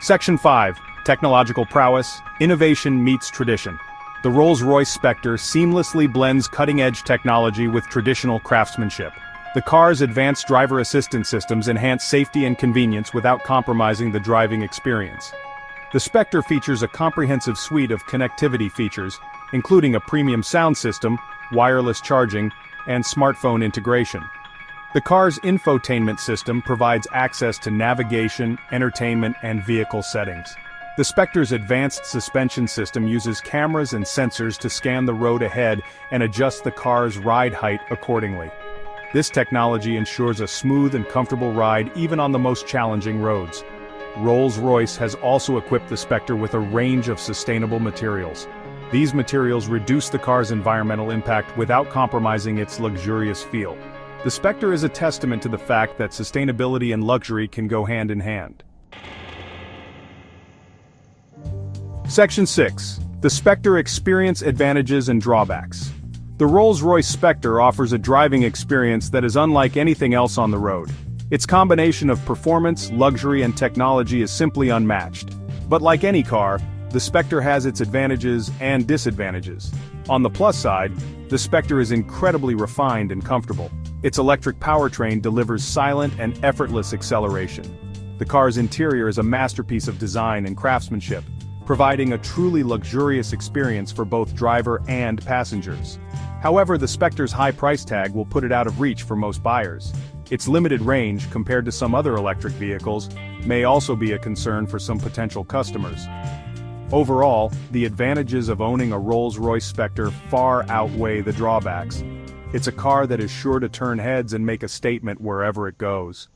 Section 5. Technological prowess, innovation meets tradition. The Rolls-Royce Spectre seamlessly blends cutting-edge technology with traditional craftsmanship. The car's advanced driver assistance systems enhance safety and convenience without compromising the driving experience. The Spectre features a comprehensive suite of connectivity features, including a premium sound system, wireless charging, and smartphone integration. The car's infotainment system provides access to navigation, entertainment, and vehicle settings. The Spectre's advanced suspension system uses cameras and sensors to scan the road ahead and adjust the car's ride height accordingly. This technology ensures a smooth and comfortable ride even on the most challenging roads. Rolls-Royce has also equipped the Spectre with a range of sustainable materials. These materials reduce the car's environmental impact without compromising its luxurious feel. The Spectre is a testament to the fact that sustainability and luxury can go hand in hand. Section 6. The Spectre Experience Advantages and Drawbacks. The Rolls-Royce Spectre offers a driving experience that is unlike anything else on the road. Its combination of performance, luxury, and technology is simply unmatched. But like any car, the Spectre has its advantages and disadvantages. On the plus side, the Spectre is incredibly refined and comfortable. Its electric powertrain delivers silent and effortless acceleration. The car's interior is a masterpiece of design and craftsmanship, providing a truly luxurious experience for both driver and passengers. However, the Spectre's high price tag will put it out of reach for most buyers. Its limited range, compared to some other electric vehicles, may also be a concern for some potential customers. Overall, the advantages of owning a Rolls-Royce Spectre far outweigh the drawbacks. It's a car that is sure to turn heads and make a statement wherever it goes.